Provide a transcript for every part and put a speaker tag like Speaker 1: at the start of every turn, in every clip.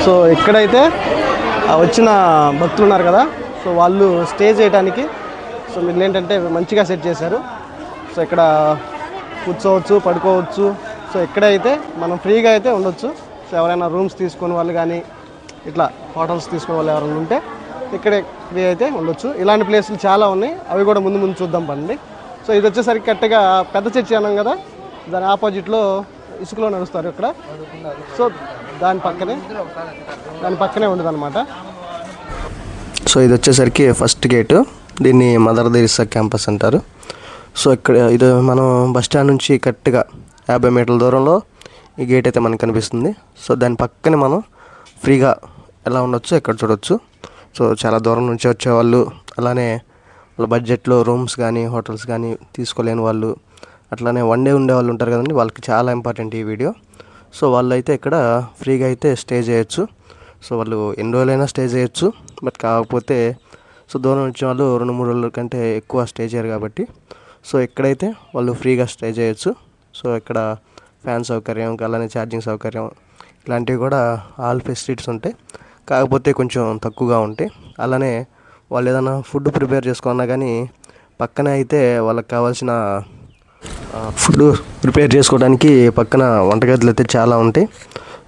Speaker 1: So ఇక్కడైతే వచ్చిన భక్తులు ఉన్నారు కదా, సో వాళ్ళు స్టే చేయడానికి సో మీరు ఏంటంటే మంచిగా సెట్ చేశారు. సో ఇక్కడ కూర్చోవచ్చు, పడుకోవచ్చు. సో ఇక్కడైతే మనం ఫ్రీగా అయితే ఉండొచ్చు. సో ఎవరైనా రూమ్స్ తీసుకునే వాళ్ళు కానీ ఇట్లా హోటల్స్ తీసుకునే వాళ్ళు ఎవరైనా ఉంటే ఇక్కడే ఫ్రీ అయితే ఉండొచ్చు. ఇలాంటి ప్లేసులు చాలా ఉన్నాయి, అవి కూడా ముందు ముందు చూద్దాం పండి. సో ఇది వచ్చేసరికి కరెక్ట్గా పెద్ద చర్చి అన్నాం కదా, దాని ఆపోజిట్లో ఇసుకలో నడుస్తారు ఇక్కడ. సో దాని పక్కనే ఉండదు అనమాట. సో ఇది వచ్చేసరికి ఫస్ట్ గేటు, దీన్ని మదర్ తెరిసా క్యాంపస్ అంటారు. సో ఇక్కడ ఇది మనం బస్ స్టాండ్ నుంచి కరెక్ట్గా 50 మీటర్ల దూరంలో ఈ గేట్ అయితే మనకు కనిపిస్తుంది. సో దాని పక్కనే మనం ఫ్రీగా ఎలా ఉండొచ్చు ఇక్కడ చూడొచ్చు. సో చాలా దూరం నుంచి వచ్చేవాళ్ళు, అలానే వాళ్ళ బడ్జెట్లో రూమ్స్ కానీ హోటల్స్ కానీ తీసుకోలేని వాళ్ళు, అట్లానే వన్ డే ఉండే వాళ్ళు ఉంటారు కదండి, వాళ్ళకి చాలా ఇంపార్టెంట్ ఈ వీడియో. సో వాళ్ళు అయితే ఇక్కడ ఫ్రీగా అయితే స్టే చేయొచ్చు. సో వాళ్ళు ఎన్ని రోజులైనా స్టే చేయొచ్చు. బట్ కాకపోతే సో దూరం వచ్చిన వాళ్ళు 2-3 రోజుల కంటే ఎక్కువ స్టే చేయరు కాబట్టి సో ఇక్కడైతే వాళ్ళు ఫ్రీగా స్టే చేయొచ్చు. సో ఇక్కడ ఫ్యాన్ సౌకర్యం, అలానే ఛార్జింగ్ సౌకర్యం, ఇలాంటివి కూడా ఆల్ ఫెసిలిటీస్ ఉంటాయి. కాకపోతే కొంచెం తక్కువగా ఉంటాయి. అలానే వాళ్ళు ఏదైనా ఫుడ్ ప్రిపేర్ చేసుకున్నా కానీ పక్కనే అయితే వాళ్ళకి కావాల్సిన ఫుడ్ ప్రిపేర్ చేసుకోవడానికి పక్కన వంటగదులు అయితే చాలా ఉంటాయి.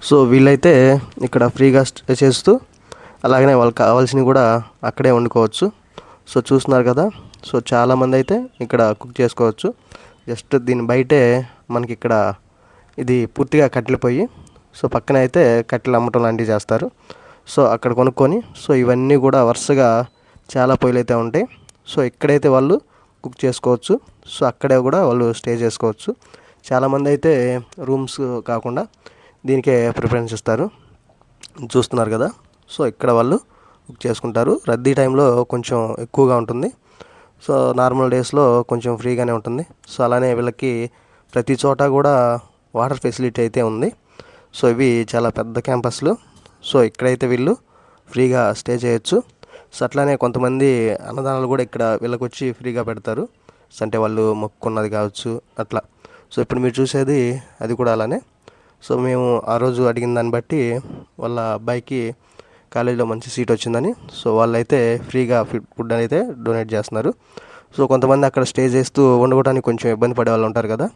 Speaker 1: సో వీళ్ళైతే ఇక్కడ ఫ్రీగా స్టే చేస్తూ అలాగనే వాళ్ళకి కావాల్సినవి కూడా అక్కడే వండుకోవచ్చు. సో చూస్తున్నారు కదా, సో చాలామంది అయితే ఇక్కడ కుక్ చేసుకోవచ్చు. జస్ట్ దీని బయటే మనకి ఇక్కడ ఇది పూర్తిగా కట్టెల పొయ్యి. సో పక్కన అయితే కట్టెలు అమ్మటం లాంటివి చేస్తారు. సో అక్కడ కొనుక్కొని సో ఇవన్నీ కూడా వరుసగా చాలా పొయ్యిలు అయితే ఉంటాయి. సో ఇక్కడైతే వాళ్ళు కుక్ చేసుకోవచ్చు. సో అక్కడే కూడా వాళ్ళు స్టే చేసుకోవచ్చు. చాలామంది అయితే రూమ్స్ కాకుండా దీనికే ప్రిఫరెన్స్ ఇస్తారు, చూస్తున్నారు కదా. సో ఇక్కడ వాళ్ళు కుక్ చేసుకుంటారు. రద్దీ టైంలో కొంచెం ఎక్కువగా ఉంటుంది. సో నార్మల్ డేస్లో కొంచెం ఫ్రీగానే ఉంటుంది. సో అలానే వీళ్ళకి ప్రతి చోట కూడా వాటర్ ఫెసిలిటీ అయితే ఉంది. సో ఇవి చాలా పెద్ద క్యాంపస్లు. సో ఇక్కడైతే వీళ్ళు ఫ్రీగా స్టే చేయొచ్చు. సో అట్లానే కొంతమంది అన్నదానాలు కూడా ఇక్కడ వీళ్ళకి వచ్చి ఫ్రీగా పెడతారు. సో అంటే వాళ్ళు మొక్కున్నది కావచ్చు అట్లా. సో ఇప్పుడు మీరు చూసేది అది కూడా అలానే. సో మేము ఆ రోజు అడిగిన దాన్ని బట్టి వాళ్ళ అబ్బాయికి కాలేజీలో మంచి సీట్ వచ్చిందని సో వాళ్ళైతే ఫ్రీగా ఫుడ్ అయితే డొనేట్ చేస్తున్నారు. సో కొంతమంది అక్కడ స్టే చేస్తూ వండుకోవడానికి కొంచెం ఇబ్బంది పడే వాళ్ళు ఉంటారు కదా,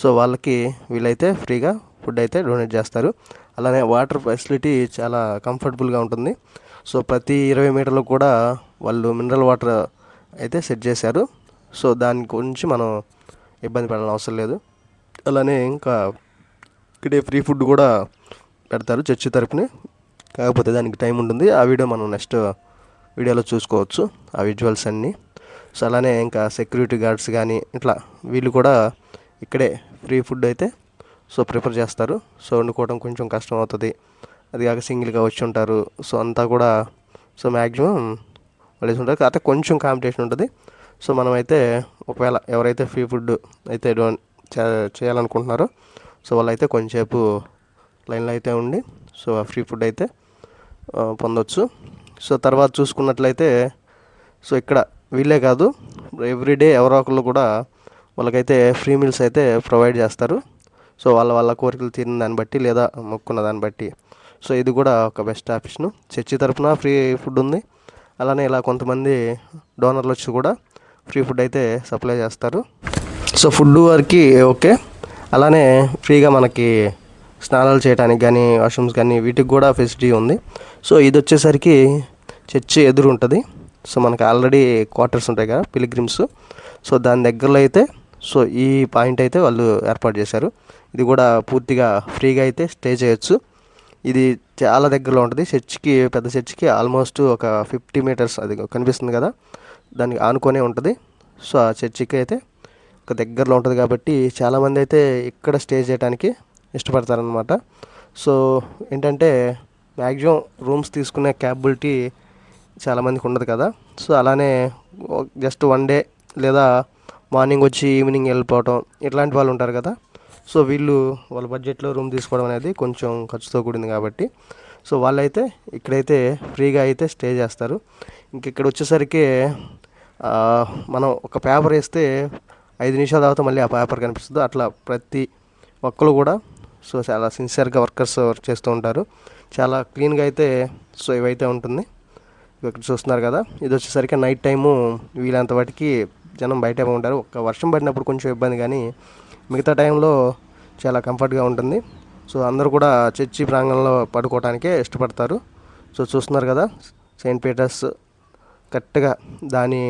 Speaker 1: సో వాళ్ళకి వీళ్ళైతే ఫ్రీగా ఫుడ్ అయితే డొనేట్ చేస్తారు. అలానే వాటర్ ఫెసిలిటీ చాలా కంఫర్టబుల్గా ఉంటుంది. సో ప్రతి 20 మీటర్లకు కూడా వాళ్ళు మినరల్ వాటర్ అయితే సెట్ చేశారు. సో దాని గురించి మనం ఇబ్బంది పడాల్సిన అవసరం లేదు. అలానే ఇంకా ఇక్కడే ఫ్రీ ఫుడ్ కూడా పెడతారు చర్చి తరపున. కాకపోతే దానికి టైం ఉంటుంది. ఆ వీడియో మనం నెక్స్ట్ వీడియోలో చూసుకోవచ్చు, ఆ విజువల్స్ అన్నీ. సో అలానే ఇంకా సెక్యూరిటీ గార్డ్స్ కానీ ఇట్లా వీళ్ళు కూడా ఇక్కడే ఫ్రీ ఫుడ్ అయితే సో ప్రిపేర్ చేస్తారు. సో వండుకోవడం కొంచెం కష్టం అవుతుంది, అది కాక సింగిల్గా వచ్చి ఉంటారు. సో అంతా కూడా సో మ్యాక్సిమం వాళ్ళు ఉంటారు. కాకపోతే కొంచెం కాంపిటీషన్ ఉంటుంది. సో మనమైతే ఒకవేళ ఎవరైతే ఫ్రీ ఫుడ్ అయితే చేయాలనుకుంటున్నారో సో వాళ్ళైతే కొంచెంసేపు లైన్లో అయితే ఉండి సో ఆ ఫ్రీ ఫుడ్ అయితే పొందొచ్చు. సో తర్వాత చూసుకున్నట్లయితే సో ఇక్కడ వీళ్ళే కాదు, ఎవ్రీడే ఎవరో ఒకళ్ళు కూడా వాళ్ళకైతే ఫ్రీ మీల్స్ అయితే ప్రొవైడ్ చేస్తారు. సో వాళ్ళ కోరికలు తీరిన దాన్ని బట్టి లేదా మొక్కున్న దాన్ని బట్టి. సో ఇది కూడా ఒక బెస్ట్ ఆప్షను. చర్చి తరఫున ఫ్రీ ఫుడ్ ఉంది. అలానే ఇలా కొంతమంది డోనర్లు వచ్చి కూడా ఫ్రీ ఫుడ్ అయితే సప్లై చేస్తారు. సో ఫుడ్ వరకు ఓకే. అలానే ఫ్రీగా మనకి స్నానాలు చేయడానికి కానీ వాష్రూమ్స్ కానీ వీటికి కూడా ఫెసిలిటీ ఉంది. సో ఇది వచ్చేసరికి చర్చి ఎదురు ఉంటుంది. సో మనకి ఆల్రెడీ క్వార్టర్స్ ఉంటాయి కదా పిలిగ్రిమ్స్, సో దాని దగ్గరలో అయితే సో ఈ పాయింట్ అయితే వాళ్ళు ఏర్పాటు చేశారు. ఇది కూడా పూర్తిగా ఫ్రీగా అయితే స్టే చేయొచ్చు. ఇది చాలా దగ్గరలో ఉంటుంది చర్చికి, పెద్ద చర్చికి ఆల్మోస్ట్ ఒక 50 మీటర్స్ అది కనిపిస్తుంది కదా, దానికి ఆనుకొనే ఉంటుంది. సో ఆ చర్చికి అయితే ఒక దగ్గరలో ఉంటుంది కాబట్టి చాలామంది అయితే ఇక్కడ స్టే చేయడానికి ఇష్టపడతారనమాట. సో ఏంటంటే మ్యాక్సిమం రూమ్స్ తీసుకునే క్యాపబిలిటీ చాలామందికి ఉండదు కదా. సో అలానే జస్ట్ వన్ డే లేదా మార్నింగ్ వచ్చి ఈవినింగ్ వెళ్ళిపోవటం ఇట్లాంటి వాళ్ళు ఉంటారు కదా. సో వీళ్ళు వాళ్ళ బడ్జెట్లో రూమ్ తీసుకోవడం అనేది కొంచెం ఖర్చుతో కూడింది కాబట్టి సో వాళ్ళైతే ఇక్కడైతే ఫ్రీగా అయితే స్టే చేస్తారు. ఇంక ఇక్కడ వచ్చేసరికి మనం ఒక పేపర్ వేస్తే 5 నిమిషాల తర్వాత మళ్ళీ ఆ పేపర్ కనిపిస్తుంది. అట్లా ప్రతి ఒక్కరు కూడా సో చాలా సిన్సియర్గా వర్కర్స్ వర్క్ చేస్తూ ఉంటారు. చాలా క్లీన్గా అయితే సో ఇవైతే ఉంటుంది. ఇక్కడ చూస్తున్నారు కదా, ఇది వచ్చేసరికి నైట్ టైము వీలంత వాటికి జనం బయటే ఉంటారు. ఒక వర్షం పడినప్పుడు కొంచెం ఇబ్బంది, కానీ మిగతా టైంలో చాలా కంఫర్ట్గా ఉంటుంది. సో అందరూ కూడా చర్చి ప్రాంగణంలో పడుకోవడానికే ఇష్టపడతారు. సో చూస్తున్నారు కదా, సెయింట్ పీటర్స్ కరెక్ట్గా దాని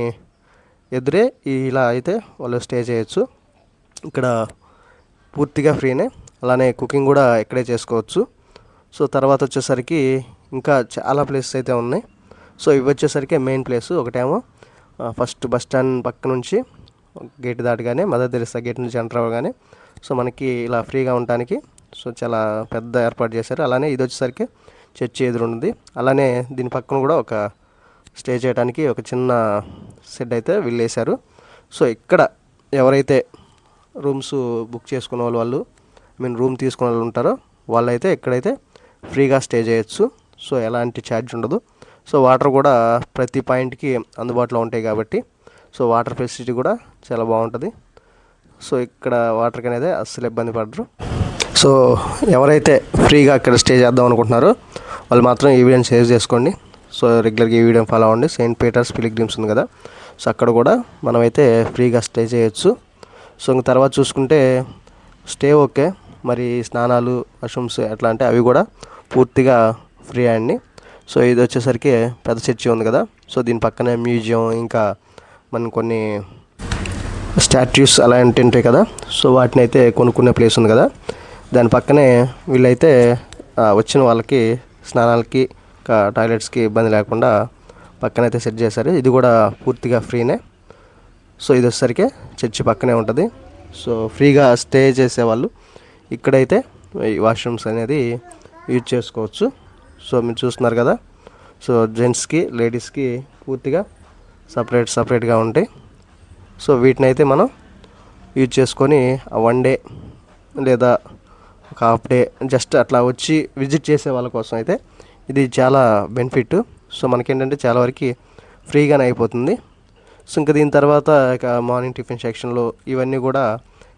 Speaker 1: ఎదురే ఇలా అయితే వాళ్ళు స్టే చేయొచ్చు. ఇక్కడ పూర్తిగా ఫ్రీనే, అలానే కుకింగ్ కూడా ఇక్కడే చేసుకోవచ్చు. సో తర్వాత వచ్చేసరికి ఇంకా చాలా ప్లేసెస్ అయితే ఉన్నాయి. సో ఇవి వచ్చేసరికి మెయిన్ ప్లేస్. ఒకటేమో ఫస్ట్ బస్ స్టాండ్ పక్క నుంచి గేట్ దాటగానే మదర్ తెరిసా గేట్ నుంచి ఎంటర్ అవ్వగానే సో మనకి ఇలా ఫ్రీగా ఉండటానికి సో చాలా పెద్ద ఏర్పాటు చేశారు. అలానే ఇది వచ్చేసరికి చర్చి ఎదురుంది. అలానే దీని పక్కన కూడా ఒక స్టే చేయడానికి ఒక చిన్న షెడ్ అయితే వీళ్ళు వేశారు. సో ఇక్కడ ఎవరైతే రూమ్స్ బుక్ చేసుకున్న వాళ్ళు రూమ్ తీసుకునే వాళ్ళు ఉంటారో వాళ్ళైతే ఇక్కడైతే ఫ్రీగా స్టే చేయొచ్చు. సో ఎలాంటి ఛార్జ్ ఉండదు. సో వాటర్ కూడా ప్రతి పాయింట్కి అందుబాటులో ఉంటాయి కాబట్టి సో వాటర్ ఫెసిలిటీ కూడా చాలా బాగుంటుంది. సో ఇక్కడ వాటర్కి అనేది అస్సలు ఇబ్బంది పడరు. సో ఎవరైతే ఫ్రీగా ఇక్కడ స్టే చేద్దాం అనుకుంటున్నారో వాళ్ళు మాత్రం ఈ వీడియోని సేవ్ చేసుకోండి. సో రెగ్యులర్గా ఈ వీడియోని ఫాలో అవ్వండి. సెయింట్ పీటర్స్ పిలిగ్రిమ్స్ ఉంది కదా, సో అక్కడ కూడా మనమైతే ఫ్రీగా స్టే చేయొచ్చు. సో ఇంక తర్వాత చూసుకుంటే స్టే ఓకే, మరి స్నానాలు వాష్రూమ్స్ ఎట్లా అంటే అవి కూడా పూర్తిగా ఫ్రీ అండి. సో ఇది వచ్చేసరికి పెద్ద చర్చి ఉంది కదా, సో దీని పక్కనే మ్యూజియం, ఇంకా మనం కొన్ని స్టాట్యూస్ అలాంటి ఉంటాయి కదా, సో వాటిని అయితే కొనుక్కునే ప్లేస్ ఉంది కదా, దాని పక్కనే వీళ్ళైతే వచ్చిన వాళ్ళకి స్నానాలకి ఇంకా టాయిలెట్స్కి ఇబ్బంది లేకుండా పక్కనైతే సెట్ చేశారు. ఇది కూడా పూర్తిగా ఫ్రీనే. సో ఇది వచ్చేసరికి చర్చి పక్కనే ఉంటుంది. సో ఫ్రీగా స్టే చేసేవాళ్ళు ఇక్కడైతే ఈ వాష్రూమ్స్ అనేది యూజ్ చేసుకోవచ్చు. సో మీరు చూస్తున్నారు కదా, సో జెంట్స్కి లేడీస్కి పూర్తిగా సపరేట్గా ఉంటాయి. సో వీటిని అయితే మనం యూజ్ చేసుకొని వన్ డే లేదా ఒక హాఫ్ డే జస్ట్ అట్లా వచ్చి విజిట్ చేసే వాళ్ళ కోసం అయితే ఇది చాలా బెనిఫిట్. సో మనకేంటంటే చాలా వరకు ఫ్రీగానే అయిపోతుంది. సో ఇంకా దీని తర్వాత ఇక మార్నింగ్ టిఫిన్ సెక్షన్లో ఇవన్నీ కూడా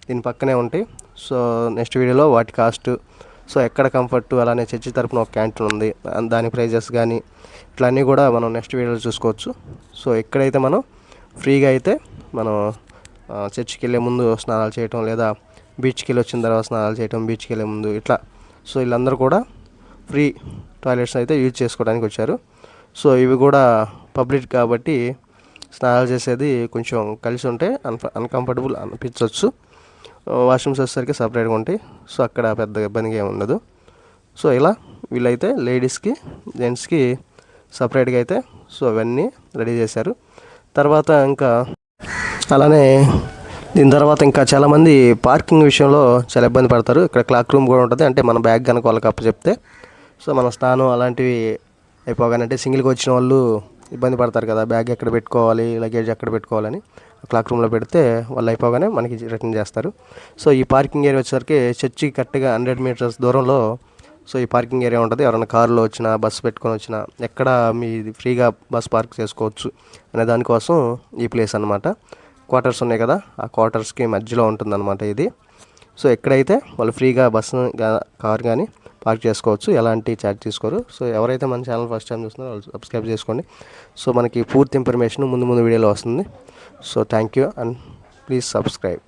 Speaker 1: దీని పక్కనే ఉంటాయి. సో నెక్స్ట్ వీడియోలో వాటి కాస్ట్, సో ఎక్కడ కంఫర్ట్, అలానే చర్చి తరపున ఒక క్యాంటీన్ ఉంది, దాని ప్రైజెస్ కానీ ఇట్లా అన్నీ కూడా మనం నెక్స్ట్ వీడియోలో చూసుకోవచ్చు. సో ఎక్కడైతే మనం ఫ్రీగా అయితే మనం చర్చికి వెళ్ళే ముందు స్నానాలు చేయటం, లేదా బీచ్కి వెళ్ళి వచ్చిన తర్వాత స్నానాలు చేయటం, బీచ్కి వెళ్ళే ముందు ఇట్లా, సో వీళ్ళందరూ కూడా ఫ్రీ టాయిలెట్స్ అయితే యూజ్ చేసుకోవడానికి వచ్చారు. సో ఇవి కూడా పబ్లిక్ కాబట్టి స్నానాలు చేసేది కొంచెం కలిసి ఉంటే అన్కంఫర్టబుల్ అనిపించవచ్చు. వాష్రూమ్స్ వచ్చేసరికి సపరేట్గా ఉంటాయి. సో అక్కడ పెద్ద ఇబ్బందిగా ఏమి ఉండదు. సో ఇలా వీళ్ళైతే లేడీస్కి జెంట్స్కి సపరేట్గా అయితే సో అవన్నీ రెడీ చేశారు. తర్వాత ఇంకా అలానే దీని తర్వాత ఇంకా చాలామంది పార్కింగ్ విషయంలో చాలా ఇబ్బంది పడతారు. ఇక్కడ క్లాక్ రూమ్ కూడా ఉంటుంది. అంటే మన బ్యాగ్ కనుక వాళ్ళకి అప్పచెప్తే సో మన స్నానం అలాంటివి అయిపోగానే, అంటే సింగిల్గా వచ్చిన వాళ్ళు ఇబ్బంది పడతారు కదా, బ్యాగ్ ఎక్కడ పెట్టుకోవాలి, లగేజ్ ఎక్కడ పెట్టుకోవాలని క్లాక్ రూమ్లో పెడితే వాళ్ళు అయిపోగానే మనకి రిటర్న్ చేస్తారు. సో ఈ పార్కింగ్ ఏరియా వచ్చేసరికి చర్చికి కరెక్ట్గా 100 మీటర్స్ దూరంలో సో ఈ పార్కింగ్ ఏరియా ఉంటుంది. ఎవరైనా కారులో వచ్చినా, బస్సు పెట్టుకొని వచ్చినా, ఎక్కడ మీ ఫ్రీగా బస్ పార్క్ చేసుకోవచ్చు అనే దానికోసం ఈ ప్లేస్ అనమాట. క్వార్టర్స్ ఉన్నాయి కదా, ఆ క్వార్టర్స్కి మధ్యలో ఉంటుందన్నమాట ఇది. సో ఎక్కడైతే వాళ్ళు ఫ్రీగా బస్సు కార్ కానీ పార్క్ చేసుకోవచ్చు, ఎలాంటి ఛార్జ్ తీసుకోరు. సో ఎవరైతే మన ఛానల్ ఫస్ట్ టైం చూస్తున్నారో వాళ్ళు సబ్స్క్రైబ్ చేసుకోండి. సో మనకి పూర్తి ఇన్ఫర్మేషన్ ముందు వీడియోలో వస్తుంది. So thank you and please subscribe.